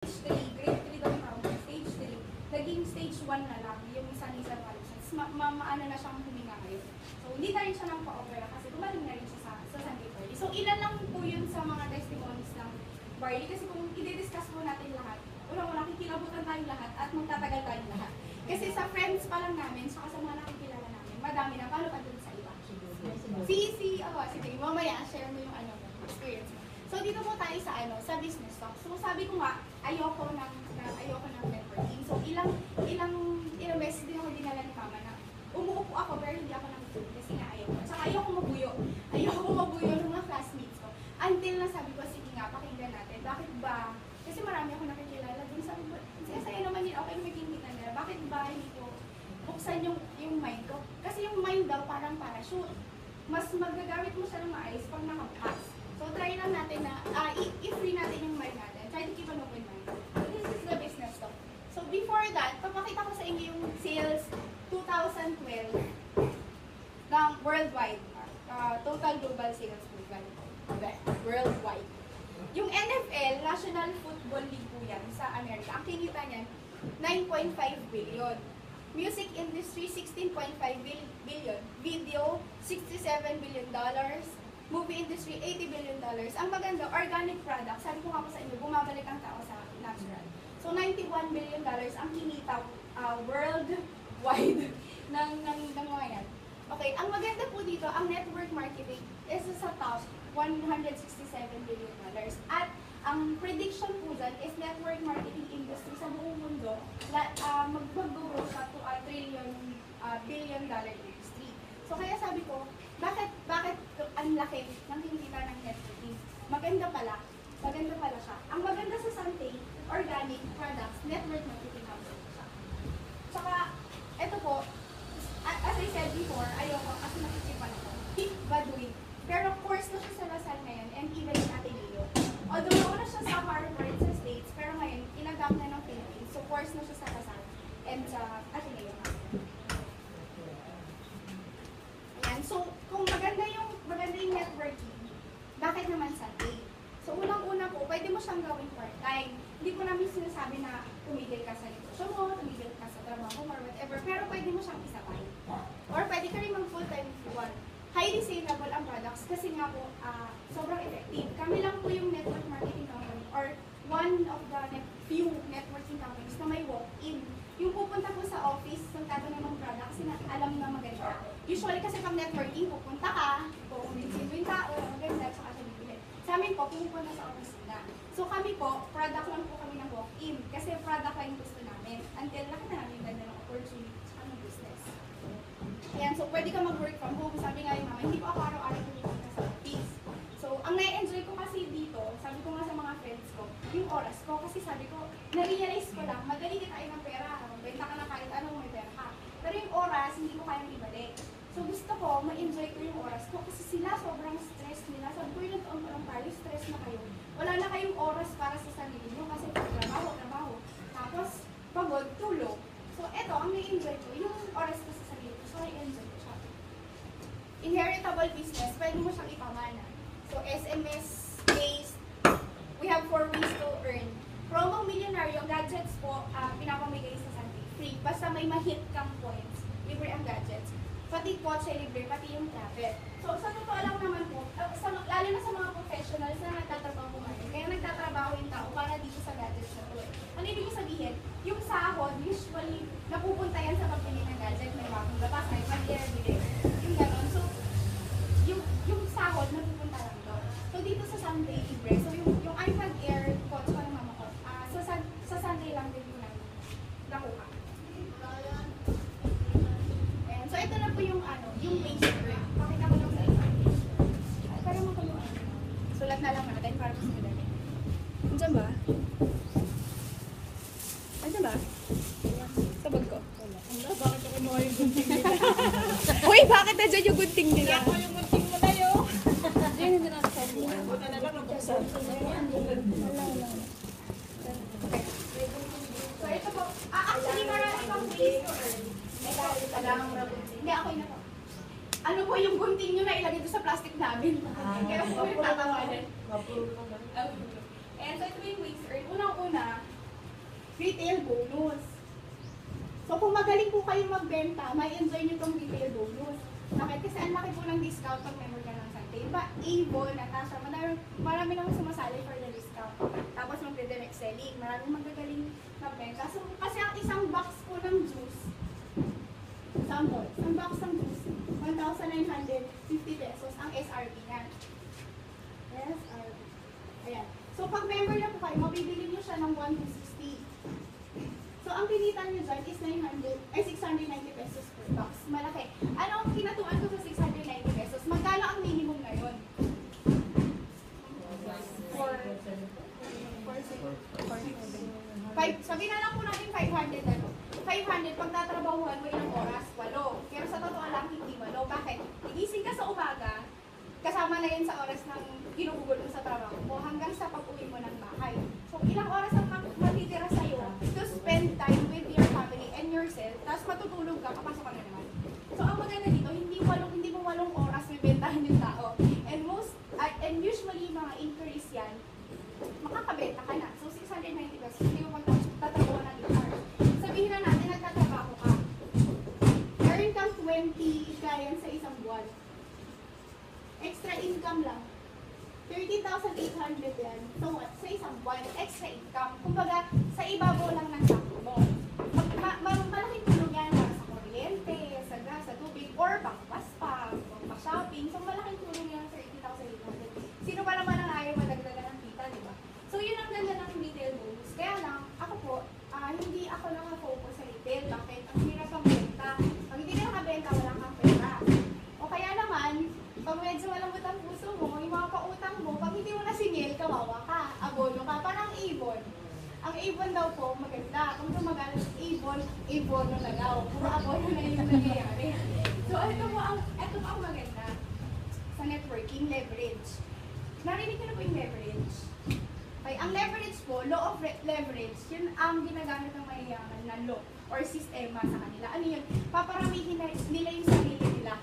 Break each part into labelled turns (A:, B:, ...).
A: grade 3 daw yung ako, stage 3, naging stage 1 na lang yung isa collections. Maano na siyang huminga ngayon. So, hindi na rin siya nang pa-opera kasi gumaling na rin siya sa Sunday Barley. So, ilan lang po yun sa mga testimonies ng Barley kasi kung i-discuss po natin lahat, unang-unang kikilabutan tayong lahat at magtatagal tayong lahat. Kasi sa friends pa lang namin, saka sa mga nakikilala namin, madami na, paano pa dun sa iba? Sige, mamaya, share mo yung experience mo. So, dito po tayo sa business talk. So, sabi ko nga, ayoko ng networking. So, ilang beses din ako dinala ni Mama na umuupo ako pero hindi ako nag-zoom kasi nga ayoko. Tsaka ayoko mabuyo. Ayoko mabuyo ng mga classmates ko. Until na sabi ko, sige nga, pakinggan natin. Bakit ba? Kasi marami ako nakikilala dun. Sabi ko, saya naman yun, okay, makikita nila. Bakit ba hindi ko buksan yung mind ko? Kasi yung mind daw parang parachute. Mas magagamit mo siya ng maayos pag nakapass. So, try lang natin na, i-free natin yung mind natin. Try to keep an open mind. So, this is the business talk. So, before that, papakita ko sa inyo yung sales 2012 ng worldwide. Total global sales worldwide. Yung NFL, National Football League po yan sa Amerika. Ang kinita niyan, 9.5 billion. Music industry, 16.5 billion. Video, $67 billion. Movie industry, $80 billion. Ang maganda, organic product. Sabi ko nga po sa inyo, bumabalik ang tao sa natural. So, $91 billion ang kinita worldwide ng mga yan. Okay, ang maganda po dito, ang network marketing is sa top $167 billion. At ang prediction po dyan is network marketing industry sa buong mundo mag-grow siya to a billion dollar industry. So kaya sabi ko, bakit ang laki ng kinikita ng networking? Maganda pala siya. Ang maganda sa Sante, organic products, network marketing company siya. Tsaka, eto po, as I said before, ayoko kasi nakikipan ako. Keep Baduy. Pero course na siya sa Lasal ngayon and even in Ateneo. Although nauna siya sa Harvard sa States, pero ngayon, inagaw na ng Philippines. So, course na siya sa Lasal and sa Ateneo. Ayan. So, kung maganda yung networking, bakit naman Sunday? So, unang-una po, pwede mo siyang gawin part-time. Hindi ko namin sinasabi na tumigil ka sa negosyo mo, tumigil ka sa trabaho mo, or whatever. Pero pwede mo siyang isabay. Or pwede ka rin mag-full-time if you want. Highly saleable ang products kasi nga po, sobrang effective. Kami lang po yung network marketing company or one of the few networking companies na may walk-in. Yung pupunta po sa office, nagtatanong ng product kasi alam na maganda. Usually kasi pag networking, pupunta ka, kukumbinsin mo yung tao, maganda, tsaka siya bibili. Sa amin po, pupunta sa office na. So kami po, product lang po kami ng walk-in kasi product lang yung gusto namin. Until laki na namin ganda ng opportunity sa ng business. Ayan, so pwede ka mag-work from home. Sabi nga yung mama, hindi po ako araw-araw pupunta sa office. So, ang na-enjoy ko kasi dito, sabi ko nga sa mga friends ko, yung oras ko, kasi sabi ko, na-realize ko lang, madali din tayo ng pera. Benta ka na kahit anong may pera ka. Pero yung oras, hindi ko kayang ibalik. So, gusto ko, ma-enjoy ko yung oras ko kasi sila sobrang stress nila. Sabi ko, ilang taon pa lang tayo, stress na kayo. Wala na kayong oras para sa sarili nyo kasi trabaho. Tapos, pagod, tulog. So, eto, ang na-enjoy ko, yung oras ko sa sarili ko. So, na-enjoy ko siya. Inheritable business, pwede mo siyang ipamana. So, SMS-based, we have 4 ways to earn. Promo Milyonaryo, gadgets po, pinapamigay sa Sunday. Free. Basta may ma-hit kang points, libre ang gadgets. Pati kotse libre, pati yung travel. So, sa totoo lang naman po, lalo na sa mga professionals na nagtatrabaho ngayon, kaya nagtatrabaho yung tao para dito sa gadgets na to. Ano ibig sabihin? Yung sahod, usually, napupunta yan sa pagbili ng gadget, may bagong labas, may pag-air, yung gano'n. So, yung sahod, napupunta lang doon. So, dito sa Sunday libre, so yung iPad Air, kotse ko ng mama ko, sa Sunday lang din yun nakuha. Ayan. So, ito na po yung base earn. Pakita ko lang sa isa. Para makaluan. Sulat na lang natin para mas madali. Andiyan ba? Andiyan ba? Tabag ko.
B: Bakit ako mo yung gunting nila?
A: Uy, bakit nandiyan yung gunting nila?
B: Ako yung gunting mo na yun.
A: Diyan na lang sa buwan.
B: Buta na lang nabuksan.
A: So, ito po. Actually, marami pang ways to earn. Hindi, ako yun ako. Ano po yung gunting nyo na ilagay doon sa plastic namin? Kaya po kami tatawanan. And so, ito yung ways to earn. Unang-una, retail bonus. So kung magaling po kayo magbenta, may enjoy nyo itong retail bonus. Bakit? Kasi ang laki po ng discount pag member ka ng Sante. Diba? Avon, Natasha, marami naman sumasali for the discount. Tapos magde-direct selling, marami magagaling magbenta. So kasi ang isang box po ng juice, sample, ang box ng juice, 1,950 pesos ang SRP niyan. SRP. Ayan. So pag member na po kayo, mabibili nyo siya ng 1,260. So ang kinita nyo dyan is 690 pesos per box. Malaki. Ano ang kinatuan ko sa 690 pesos? Magkano ang minimum ngayon? Sabihin na lang po natin 500 ano. 500 pag tatrabahuhan mo ilang oras? 8. Pero sa totoo lang, hindi 8. Bakit? Igising ka sa umaga, kasama na yun sa oras ng ginugugol mo sa trabaho mo hanggang sa pag-uwi mo ng bahay. So, ilang oras ang matitira sa'yo to spend time with your family and yourself, tapos matutulog ka, papasok ka na naman. So, ang maganda dito, hindi mo 8 oras may bentahan yung tao. And usually, mga inquiries yan, makakabenta ka na. So, 690 pesos, hindi mo magtatrabaho ng 8 hours. Sabihin na natin, nagtatrabaho ka. Earn kang 20 clients sa isang buwan. Extra income lang. 30,800 yan. So what? Sa isang buwan, extra income. Kumbaga, sa ibabaw lang ng sako mo. Malaking tulong yan para sa kuryente, sa gas, sa tubig, or pang-pass pa, pang-shopping. So malaking tulong yan sa 30,800. Sino pa naman ang ayaw madagdagan ng kita, di ba? So yun ang ganda ng retail bonus. Kaya lang, ako po, hindi ako nakafocus sa retail. Bakit? Ang hirap ang benta. Pag hindi ka nakabenta, wala kang pera. O kaya naman, pag medyo malambot ang puso mo, yung mga pautang mo, pag hindi mo nasingil, kawawa ka, abono ka, parang Avon. Ang Avon daw po, maganda. Kung gumagana ng Avon, Avono na daw. Puro abono na yung nangyayari. So, ito po ang maganda sa networking, leverage. Narinig ko na po yung leverage. Okay, ang leverage po, law of leverage, yun ang ginagamit ng mayayaman na law or sistema sa kanila. Ano yun? Paparamihin nila yung sarili nila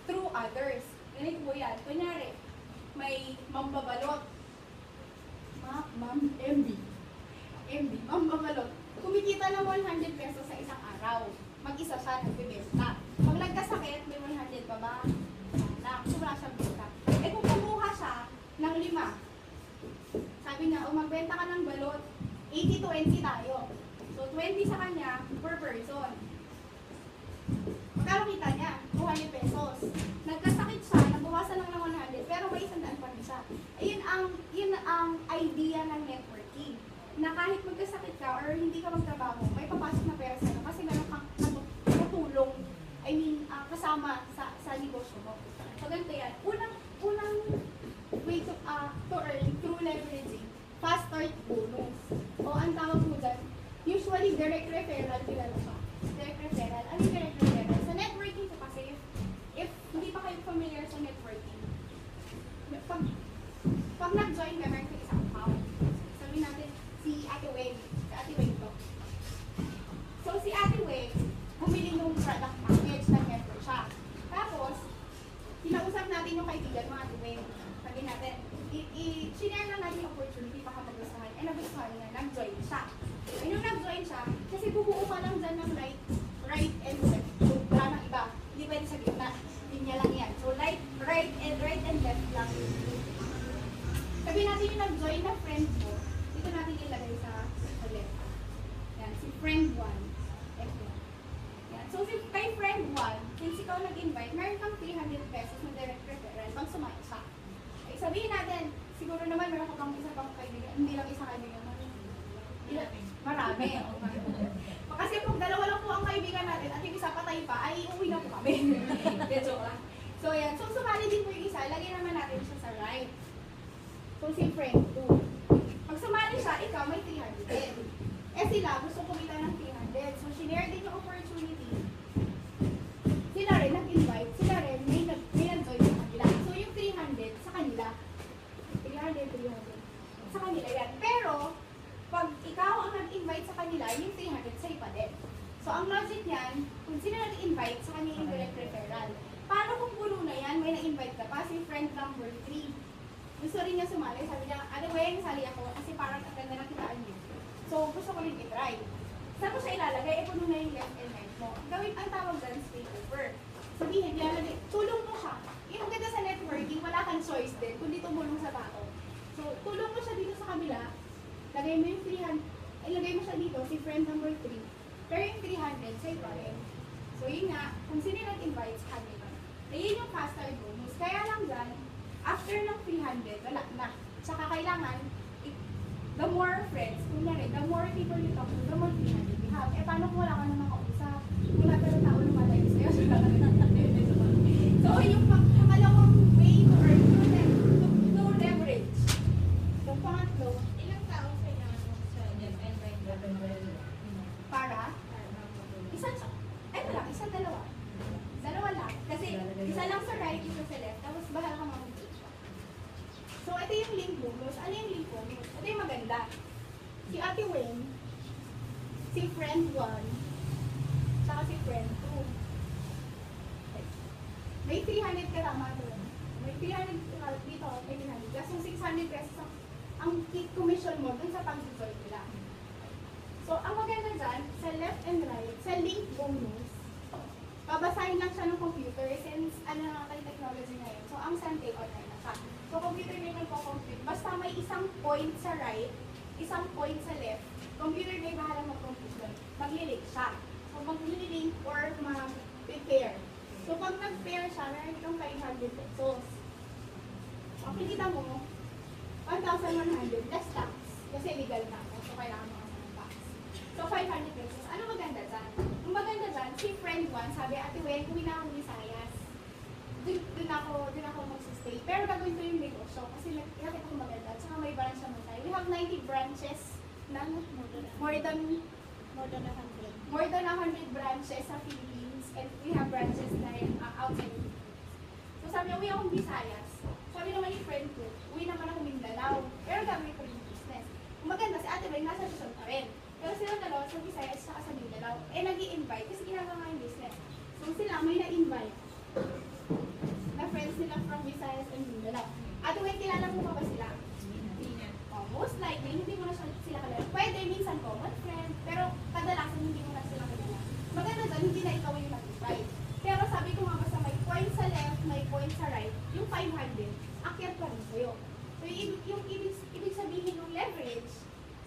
A: through others. Ganit po yan. Kunyari, may mambabalot. Mambabalot. Kumikita ng 100 pesos sa isang araw. Mag-isa siya, nagbibenta. Pag nagkasakit, may 100 pa ba? So, wala siyang benta. Eh kung kumuha siya ng 5, sabi niya, magbenta ka ng balot, 80-20 tayo. So, 20 sa kanya per person. Magkano kita niya? 200 pesos. Nagkasakit siya, nabawasan lang ng 100, pero may 100 pa rin siya. Yun ang idea ng networking. Na kahit magkasakit ka or hindi ka magtrabaho, may papasok na pera sa'yo kasi meron kang katulong, kasama sa negosyo mo. So, ganito yan. Unang way to earn through leveraging, fast start bonus. O ang tawag mo dyan, usually direct referral, kilala siya. Direct referral. Ano yung direct referral? Sa networking ko kasi, if hindi pa kayo familiar sa networking, pag nag-join ka, meron kayo isang account. Sabihin natin, si Ate Weng. Si Ate Weng to. So, si Ate Weng, bumili ng product package ng network siya. Tapos, kinausap natin yung kaibigan mo, Ate Weng. Sabihin natin, sinare lang natin yung opportunity para magustuhan. Eh, nagustuhan niya, nag-join siya. Eh, nung nag-join siya, kasi bubuo ka lang dyan ng right and left. So, wala nang iba. Hindi pwede sa gitna. Linya lang yan. So, right and left lang. Sabihin natin yung nag-join na friend mo, dito natin ilagay sa left. Yan, si friend 1. F1. Yan. So, kay friend 1, since ikaw nag-invite, meron kang 300 pesos na direct referral pag sumaya siya. Okay, sabihin natin, siguro naman meron ka pang isa pang kaibigan, hindi lang isa kaibigan mo. Marami. Kasi kung dalawa lang po ang kaibigan natin at yung isa patay pa, ay uwi na po kami. Joke lang. So, yan. So, sumali din po yung isa. Lagyan naman natin siya sa right. So, si friend 2. Pag sumali siya, ikaw may 300 din. Eh sila, gusto kumita ng 300. So, sinare din yung opportunity. Sila rin nag-invite. Sila rin may nag-join sa kanila. So, yung 300 sa kanila. 300. Sa kanila yan. Pero, pag ikaw ang nag-invite sa kanila, yung 300 sa'yo pa din. So, ang logic niyan, kung sino nag-invite sa kanya yung direct referral. Paano kung puno na yan, may na-invite ka pa, si friend number 3. Gusto rin niya sumali, sabi niya, ano Weng, sali ako, kasi parang ang ganda ng kitaan niyo. So, gusto ko rin i-try. Saan mo siya ilalagay? Eh, puno na yung left and right mo. Gawin ang tawag dyan, sleepover. Sabihin, ilalagay, tulong mo siya. Yung ganda sa networking, wala kang choice din, kundi tumulong sa tao. So, tulong mo siya dito sa kabila, lagay mo yung 300, ilagay mo siya dito, si friend number 3. Pero yung 300, sa'yo pa rin. So, yun nga, kung sino yung nag-invite sa kanila. Na yun yung custard bonus. Kaya lang dyan, after ng 300, wala na. Tsaka kailangan, the more friends, kunyari, the more people you talk to, the more 300 you have. Eh, paano kung wala ka na makausap? Kung lahat ng tao lumatay sa'yo, so wala ka na So, yung pangalawang way to earn, to leverage. Yung pangatlo,
B: Ilang tao kailangan mo sa left and right?
A: para, isang, isang dalawa. Dalawa lang. Kasi, isa lang sa right, isa sa left, tapos bahala ka mag-page. So, ito yung link bonus. Ano yung link bonus? Ito yung maganda. Si Ate Wen, si friend 1, saka si friend 2. May 300 ka tama doon. May 300 ka dito, may 300. Kasi yung 600 pesos ang commission mo dun sa pag-resort nila. So, ang maganda dyan, sa left and right, sa link bonus, babasahin lang siya ng computer since ano na natin technology ngayon. So, ang Sante online na siya. So, computer na yung nagpo-compute. Basta may isang point sa right, isang point sa left, computer na yung bahala mag-compute doon. Magli-link siya. So, magli-link or mag-prepare. So, pag nag-pair siya, meron itong 500 pesos. Okay, kita mo, 1,100 less tax. Kasi legal na ako. So, kailangan mo kasi ng tax. So, 500 pesos. Ano maganda dyan? Ang maganda dyan, si friend 1, sabi, Ate Wen, uwi na ako ng Visayas. Doon ako magsistay. Pero gagawin ko yung negosyo kasi nakita ko maganda. At saka may branch naman tayo. We have 90 branches ng more than 100 branches sa Philippines. And we have branches na rin outside the Philippines. So sabi niya, uwi akong Visayas. Sabi naman yung friend ko, uwi naman ako Mindanao. Pero gagawin ko yung business. Kung maganda, si Ate Wen, nasa Luzon pa rin. Pero silang dalawa sa Visayas at sa Mindanao. Eh, nag-i-invite kasi ginagawa nga yung business. So sila, may na-invite na friends nila from Visayas and Mindanao. Ate Wen, kilala mo pa ba sila? Oh, most likely, hindi mo na sila kilala. Pwede, minsan common friend, pero kadalasan hindi mo na sila kilala. Maganda dyan, hindi na ikaw yung nag-invite. Pero sabi ko nga basta may point sa left, may point sa right, yung 500, akyat pa rin sa'yo. So yung ibig sabihin ng leverage,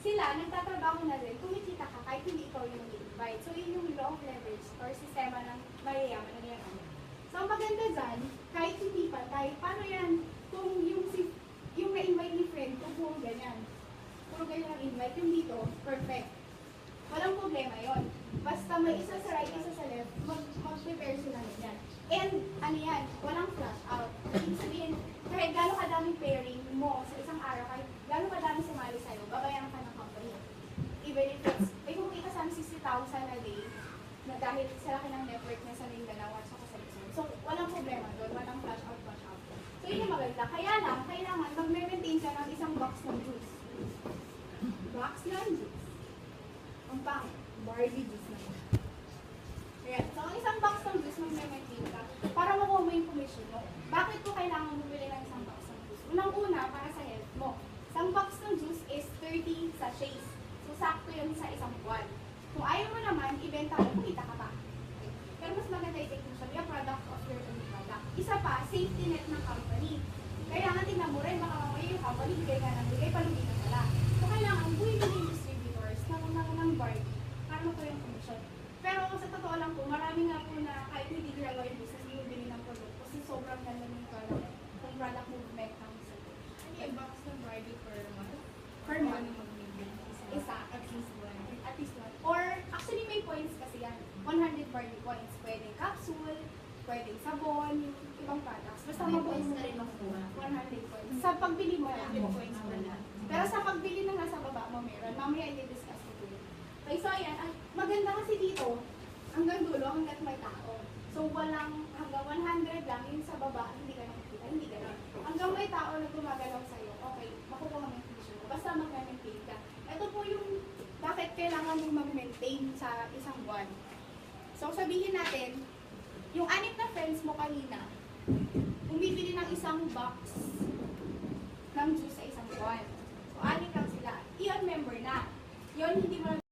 A: sila nagtatrabaho na rin, kumikita ka kahit hindi ikaw yung nag-invite. So yun yung law of leverage or sistema ng mayayaman na niya. So ang maganda dyan, kahit hindi pa, kahit paano yan, kung yung na-invite ni friend, kung puro ganyan ang invite, yung dito, perfect. Walang problema yon. Basta may isa sa right, isa sa left, mag-prepare sila yan. And, ano yan, walang flash out. Ibig sabihin, kahit gano'ng kadaming pairing mo sa isang araw, kahit gano'ng kadaming sumali sa'yo, babayaran ka ng company. Even if it's, may kumikita sa 60,000 a day, na dahil sa laki ng network niya sa Mindanao at sa Luzon. So, walang problema doon, walang flash out. So, yun yung maganda. Kaya lang, kailangan mag-maintain ka ng isang box ng juice. Box ng juice. Ang pang, barley juice naman. Ayan. So, ang isang box ng juice, mag-maintain ka para makuha mo yung commission mo. Bakit ko kailangan bumili ng isang box ng juice? Unang-una, para sa health mo. Isang box ng juice is 30 sachets. So, sakto yun sa isang buwan. Kung ayaw mo naman, ibenta mo, kumita ka pa. Okay. Pero mas maganda i-take mo siya, yung product of your own product. Isa pa, safety net ng company. Kailangan tingnan mo rin, baka mamaya yung company, bigay ka ng bigay, palugi na pala. So, kailangan buhay yung distributors ng barley para makuha yung commission. Pero sa totoo lang po, marami nga po na kahit hindi ginagawa yung business, bumibili ng product kasi sobrang ganda ng product, kung product movement ng isa.
B: Ano yung box ng barley per month?
A: Per month. Isa.
B: At least one.
A: At least one. Or, actually may points kasi yan. 100 barley points. Pwedeng capsule, pwedeng sabon, yung ibang products. Basta
B: Points na rin makuha.
A: 100 points. Sa pagbili mo lang.
B: Points wala.
A: Pero sa pagbili na nasa baba mo meron. Mamaya i-discuss ko yun. Okay, so ayan. Maganda kasi dito, hanggang dulo, hanggang may tao. So walang, hanggang 100 lang, yung sa baba, hindi ka nakikita, hindi ka lang. Hanggang may tao na gumagalaw sa'yo, okay, makukuha mo yung commission mo. Basta mag-maintain ka. Ito po yung, bakit kailangan mong mag-maintain sa isang buwan. So sabihin natin, yung 6 na friends mo kanina, bumibili ng isang box ng juice sa isang buwan. So, 6 lang sila. I-on member na. Yun, hindi mo na